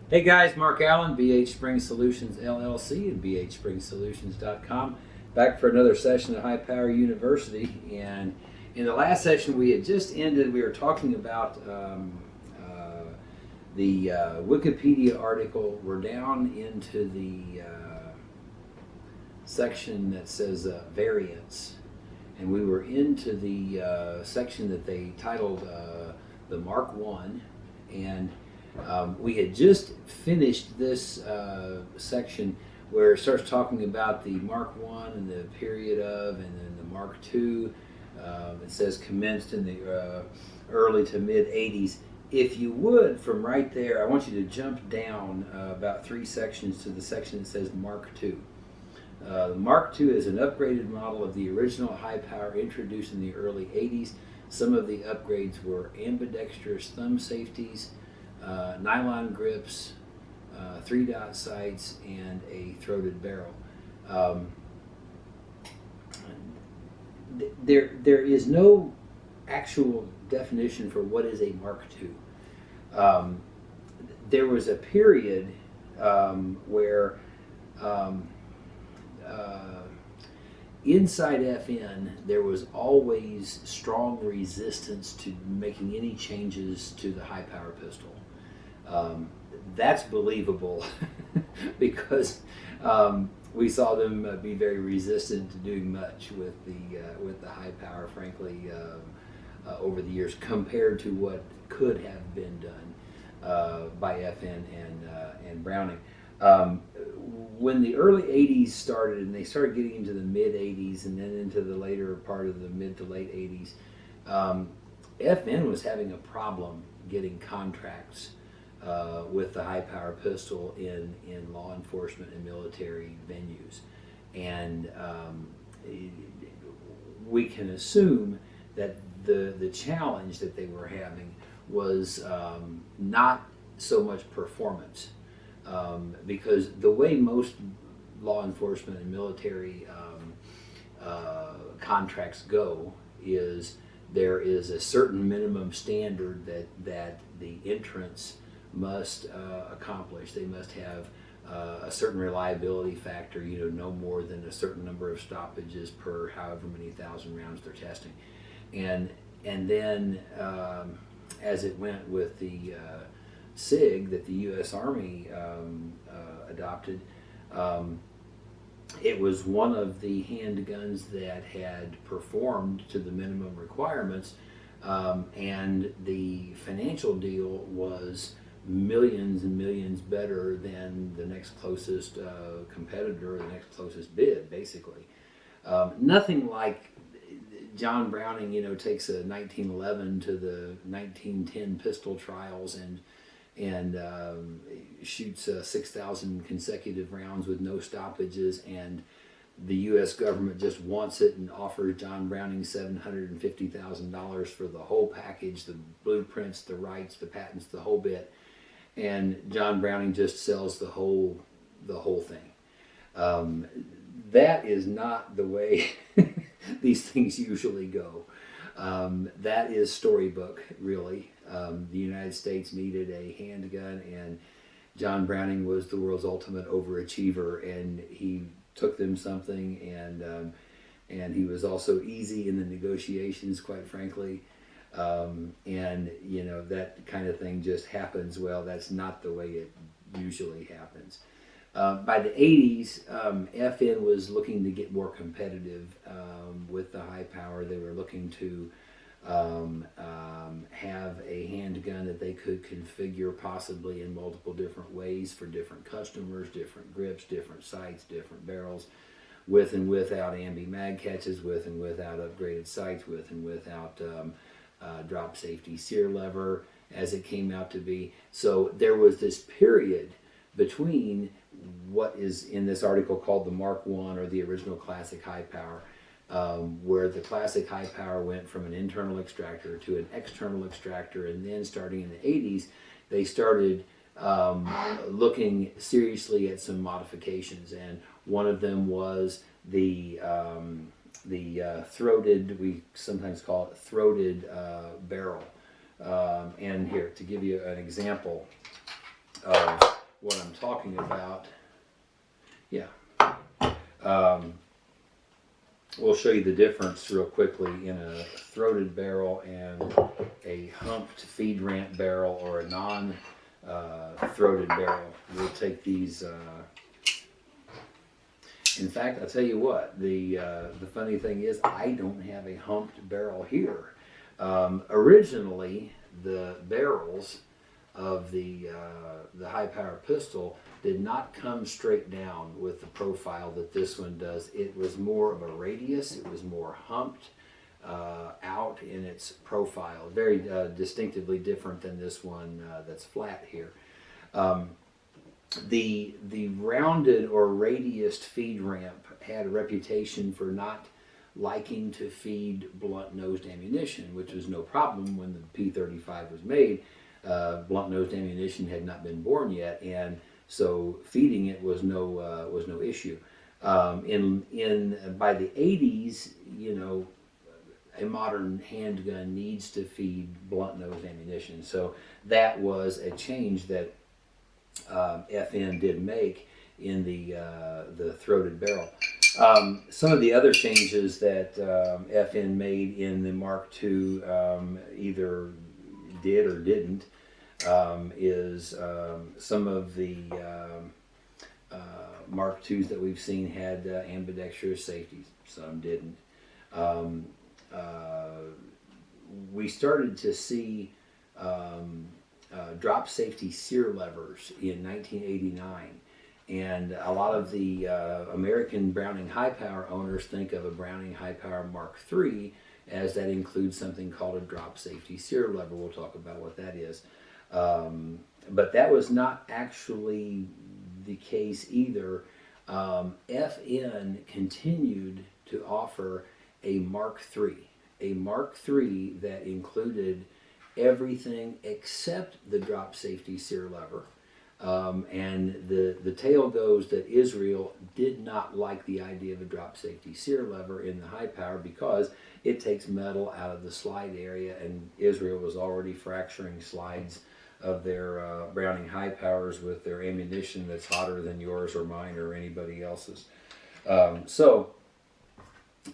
Hey guys, Mark Allen, VIII/SpringSolutions LLC and VIII/SpringSolutions.com. Back for another session at High Power University. And in the last session we had just ended, we were talking about the Wikipedia article. We're down into the section that says variants. And we were into the section that they titled the Mark I. And we had just finished this section where it starts talking about the Mark I and the period of, and then the Mark II. It says commenced in the early to mid 80s. If you would, from right there, I want you to jump down about 3 sections to the section that says Mark II. The Mark II is an upgraded model of the original high power introduced in the early 80s. Some of the upgrades were ambidextrous thumb safeties, nylon grips, 3-dot sights, and a throated barrel. There is no actual definition for what is a Mark II. There was a period where inside FN there was always strong resistance to making any changes to the high power pistol. That's believable because we saw them be very resistant to doing much with the high power, frankly, over the years, compared to what could have been done by FN and Browning. When the early 80s started and they started getting into the mid 80s and then into the later part of the mid to late 80s, FN was having a problem getting contracts with the high power pistol in law enforcement and military venues. And we can assume that the challenge that they were having was not so much performance, because the way most law enforcement and military contracts go is there is a certain minimum standard that the entrants must accomplish. They must have a certain reliability factor, no more than a certain number of stoppages per however many thousand rounds they're testing. And then as it went with the SIG that the U.S. Army adopted, it was one of the handguns that had performed to the minimum requirements, and the financial deal was millions and millions better than the next closest competitor, the next closest bid, basically. Nothing like John Browning, takes a 1911 to the 1910 pistol trials and shoots 6,000 consecutive rounds with no stoppages, and the U.S. government just wants it and offers John Browning $750,000 for the whole package, the blueprints, the rights, the patents, the whole bit. And John Browning just sells the whole thing. That is not the way these things usually go. That is storybook, really. The United States needed a handgun, and John Browning was the world's ultimate overachiever, and he took them something, and he was also easy in the negotiations, quite frankly. And that kind of thing just happens. Well, that's not the way it usually happens. By the 80s, FN was looking to get more competitive with the high power. They were looking to have a handgun that they could configure possibly in multiple different ways for different customers, different grips, different sights, different barrels, with and without ambi-mag catches, with and without upgraded sights, with and without drop safety sear lever, as it came out to be. So there was this period between what is in this article called the Mark I, or the original classic high power, where the classic high power went from an internal extractor to an external extractor, and then starting in the 80s, they started looking seriously at some modifications, and one of them was the throated, we sometimes call it throated barrel. And here, to give you an example of what I'm talking about, yeah. We'll show you the difference real quickly in a throated barrel and a humped feed ramp barrel or a non-throated barrel. We'll take these. In fact, I'll tell you what, the funny thing is I don't have a humped barrel here. Originally, the barrels of the high power pistol did not come straight down with the profile that this one does. It was more of a radius. It was more humped out in its profile. Very distinctively different than this one that's flat here. The rounded or radiused feed ramp had a reputation for not liking to feed blunt-nosed ammunition, which was no problem when the P-35 was made. Blunt-nosed ammunition had not been born yet, and so feeding it was no issue. By the 80s, you know, a modern handgun needs to feed blunt-nosed ammunition. So that was a change that FN did make in the throated barrel. Some of the other changes that FN made in the Mark II, either did or didn't, is some of the Mark IIs that we've seen had ambidextrous safeties. Some didn't. We started to see drop safety sear levers in 1989. And a lot of the American Browning high power owners think of a Browning high power Mark III as that includes something called a drop safety sear lever. We'll talk about what that is. But that was not actually the case either. FN continued to offer a Mark III that included everything except the drop safety sear lever. And the tale goes that Israel did not like the idea of a drop safety sear lever in the high power because it takes metal out of the slide area, and Israel was already fracturing slides of their Browning high powers with their ammunition that's hotter than yours or mine or anybody else's. So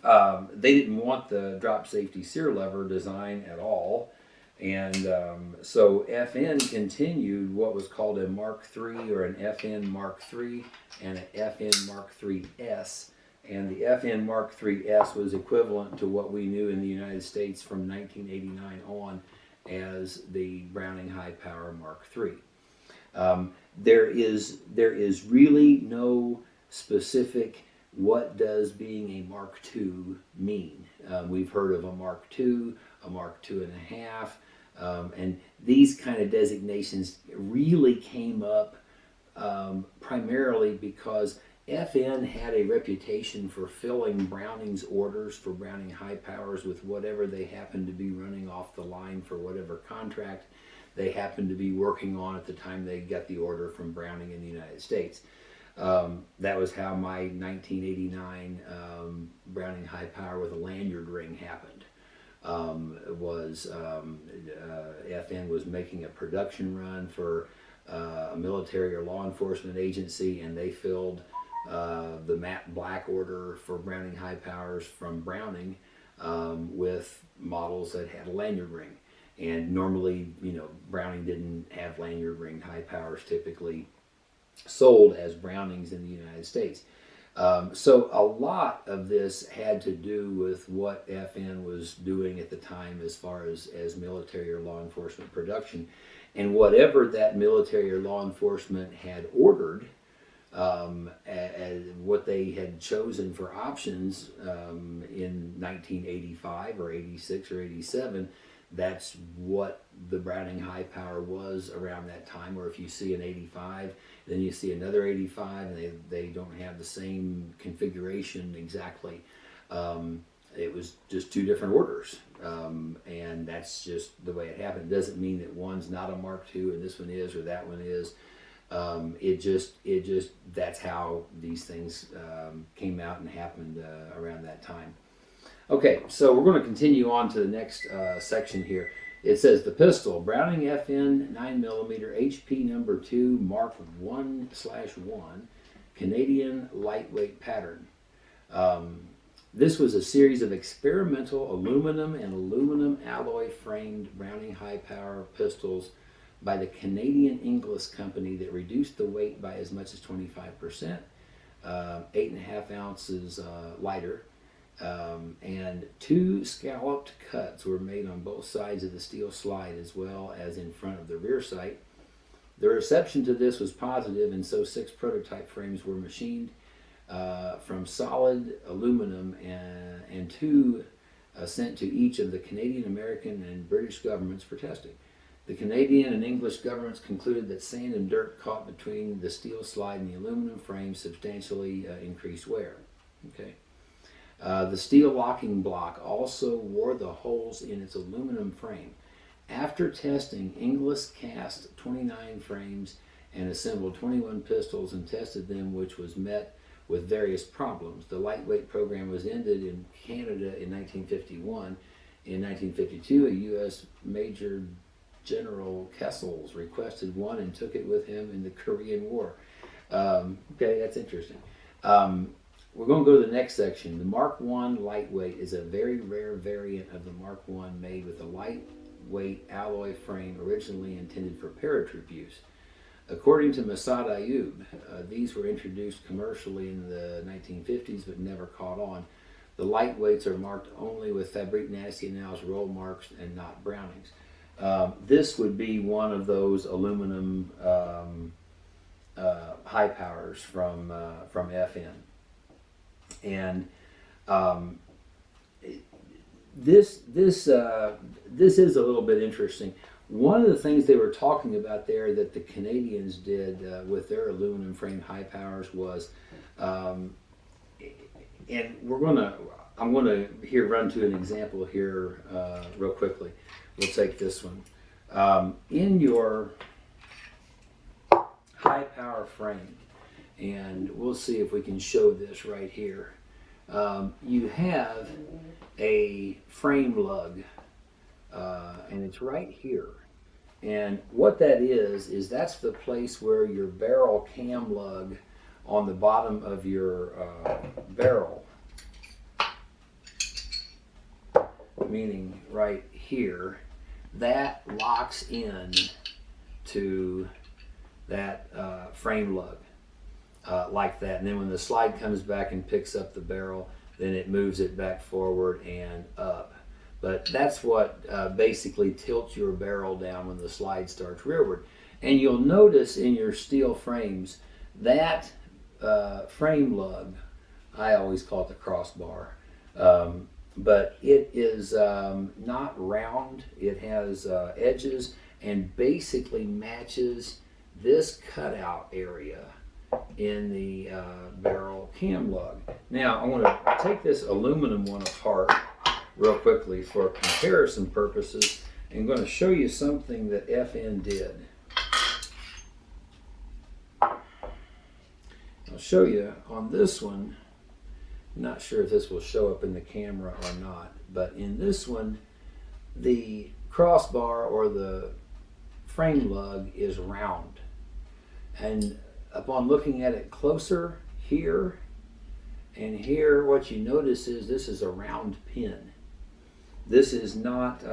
they didn't want the drop safety sear lever design at all. And so FN continued what was called a Mark III or an FN Mark III and an FN Mark IIIS. And the FN Mark IIIS was equivalent to what we knew in the United States from 1989 on as the Browning high power Mark III. There is really no specific what does being a Mark II mean. We've heard of a Mark II, a Mark II and a half, and these kind of designations really came up primarily because FN had a reputation for filling Browning's orders for Browning high powers with whatever they happened to be running off the line for whatever contract they happened to be working on at the time they got the order from Browning in the United States. That was how my 1989 Browning high power with a lanyard ring happened. FN was making a production run for a military or law enforcement agency, and they filled the matte black order for Browning high powers from Browning with models that had a lanyard ring. And normally, you know, Browning didn't have lanyard ring high powers typically sold as Brownings in the United States. So a lot of this had to do with what FN was doing at the time as far as military or law enforcement production. And whatever that military or law enforcement had ordered, as what they had chosen for options in 1985 or 86 or 87, that's what the Browning high power was around that time. Or if you see an 85, then you see another 85, and they don't have the same configuration exactly. It was just two different orders, and that's just the way it happened. It doesn't mean that one's not a Mark II and this one is or that one is. It just that's how these things came out and happened around that time. Okay, so we're going to continue on to the next section here. It says the pistol, Browning FN 9mm HP number 2 Mark 1/1 Canadian lightweight pattern. This was a series of experimental aluminum and aluminum alloy framed Browning high power pistols by the Canadian Inglis company that reduced the weight by as much as 25%, 8.5 ounces lighter. And 2 scalloped cuts were made on both sides of the steel slide as well as in front of the rear sight. The reception to this was positive, and so 6 prototype frames were machined from solid aluminum and 2 sent to each of the Canadian, American, and British governments for testing. The Canadian and English governments concluded that sand and dirt caught between the steel slide and the aluminum frame substantially increased wear. Okay. The steel locking block also wore the holes in its aluminum frame. After testing, Inglis cast 29 frames and assembled 21 pistols and tested them, which was met with various problems. The lightweight program was ended in Canada in 1951. In 1952, a U.S. Major General Kessels requested one and took it with him in the Korean War. Okay, that's interesting. We're going to go to the next section. The Mark I lightweight is a very rare variant of the Mark I made with a lightweight alloy frame originally intended for paratroop use. According to Masad Ayub, these were introduced commercially in the 1950s but never caught on. The lightweights are marked only with Fabrique Nationale's roll marks and not Browning's. This would be one of those aluminum high powers from FN. And this is a little bit interesting. One of the things they were talking about there that the Canadians did with their aluminum frame high powers was, and I'm gonna here run to an example here real quickly. We'll take this one. In your high power frame, and we'll see if we can show this right here. You have a frame lug, and it's right here. And what that is that's the place where your barrel cam lug on the bottom of your barrel, meaning right here, that locks in to that frame lug. Like that, and then when the slide comes back and picks up the barrel, then it moves it back forward and up. But that's what basically tilts your barrel down when the slide starts rearward. And you'll notice in your steel frames that frame lug, I always call it the crossbar, but it is not round. It has edges and basically matches this cutout area in the barrel cam lug. Now I'm going to take this aluminum one apart real quickly for comparison purposes and I'm going to show you something that FN did. I'll show you on this one. I'm not sure if this will show up in the camera or not, but in this one the crossbar or the frame lug is round, and upon looking at it closer here and here, what you notice is this is a round pin. This is not,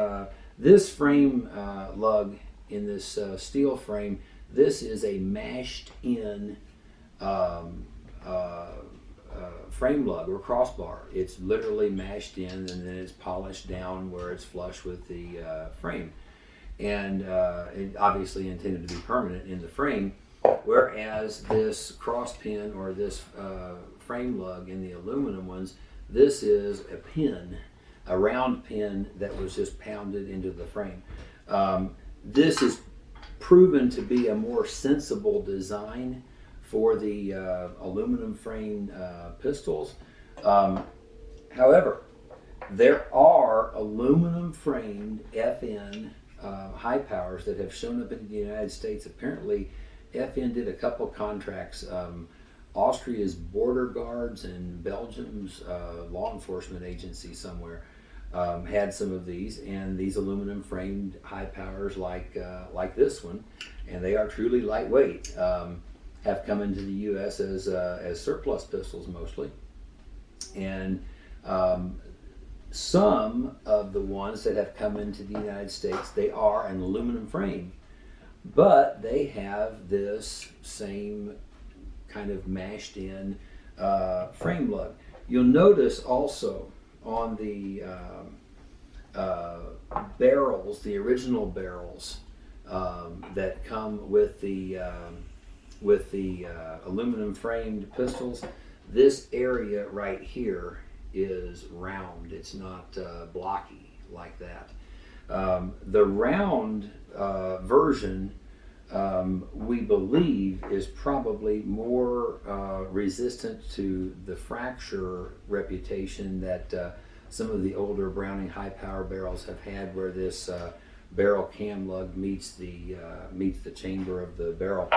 this frame lug in this steel frame, this is a mashed in frame lug or crossbar. It's literally mashed in and then it's polished down where it's flush with the frame. And it obviously intended to be permanent in the frame. Whereas this cross pin or this frame lug in the aluminum ones, this is a pin, a round pin that was just pounded into the frame. This is proven to be a more sensible design for the aluminum frame pistols. However, there are aluminum framed FN high powers that have shown up in the United States. Apparently FN did a couple contracts, Austria's border guards and Belgium's law enforcement agency somewhere. had some of these, and these aluminum framed high powers like this one, and they are truly lightweight. Have come into the U.S. as surplus pistols mostly, and some of the ones that have come into the United States, they are an aluminum frame, but they have this same kind of mashed in frame lug. You'll notice also on the barrels, the original barrels that come with the aluminum framed pistols, this area right here is round. It's not blocky like that. The round version, we believe, is probably more resistant to the fracture reputation that some of the older Browning high power barrels have had, where this barrel cam lug meets the chamber of the barrel.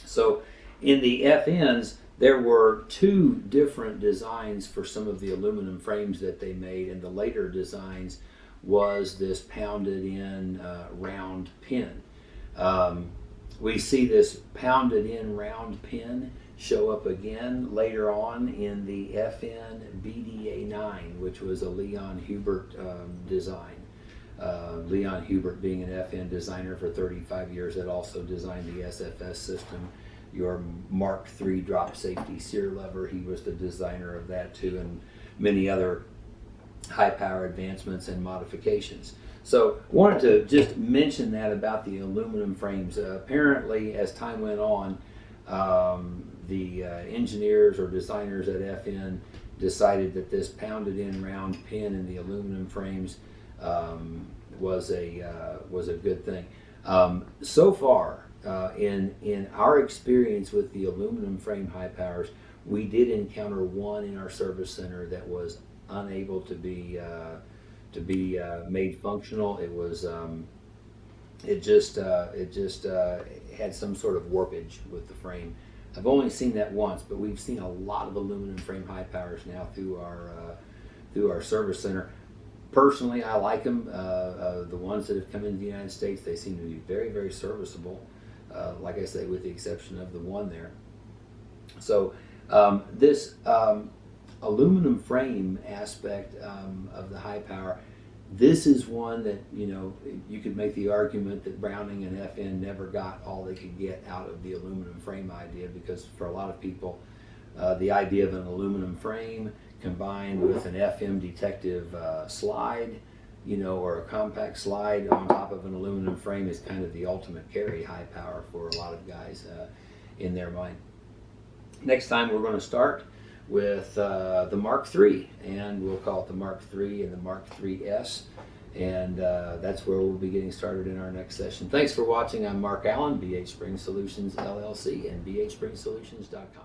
So in the FNs, there were two different designs for some of the aluminum frames that they made, and the later designs was this pounded in round pin. We see this pounded in round pin show up again later on in the FN BDA9, which was a Leon Hubert design. Leon Hubert, being an FN designer for 35 years, that also designed the SFS system, your Mark III drop safety sear lever. He was the designer of that too, and many other high power advancements and modifications. So wanted to just mention that about the aluminum frames. Apparently, as time went on, the engineers or designers at FN decided that this pounded in round pin in the aluminum frames was a good thing. So far, in our experience with the aluminum frame high powers, we did encounter one in our service center that was unable to be made functional. It was it just had some sort of warpage with the frame. I've only seen that once, but we've seen a lot of aluminum frame high powers now through our service center. Personally, I like them. The ones that have come into the United States, they seem to be very, very serviceable. Like I say, with the exception of the one there. So this aluminum frame aspect of the high power, this is one that, you know, you could make the argument that Browning and FN never got all they could get out of the aluminum frame idea, because for a lot of people, the idea of an aluminum frame combined with an FM detective slide, you know, or a compact slide on top of an aluminum frame is kind of the ultimate carry high power for a lot of guys in their mind. Next time we're going to start with the Mark III, and we'll call it the Mark III and the Mark IIIs, and that's where we'll be getting started in our next session. Thanks for watching. I'm Mark Allen, VIII Spring Solutions LLC, and VIIISpringSolutions.com.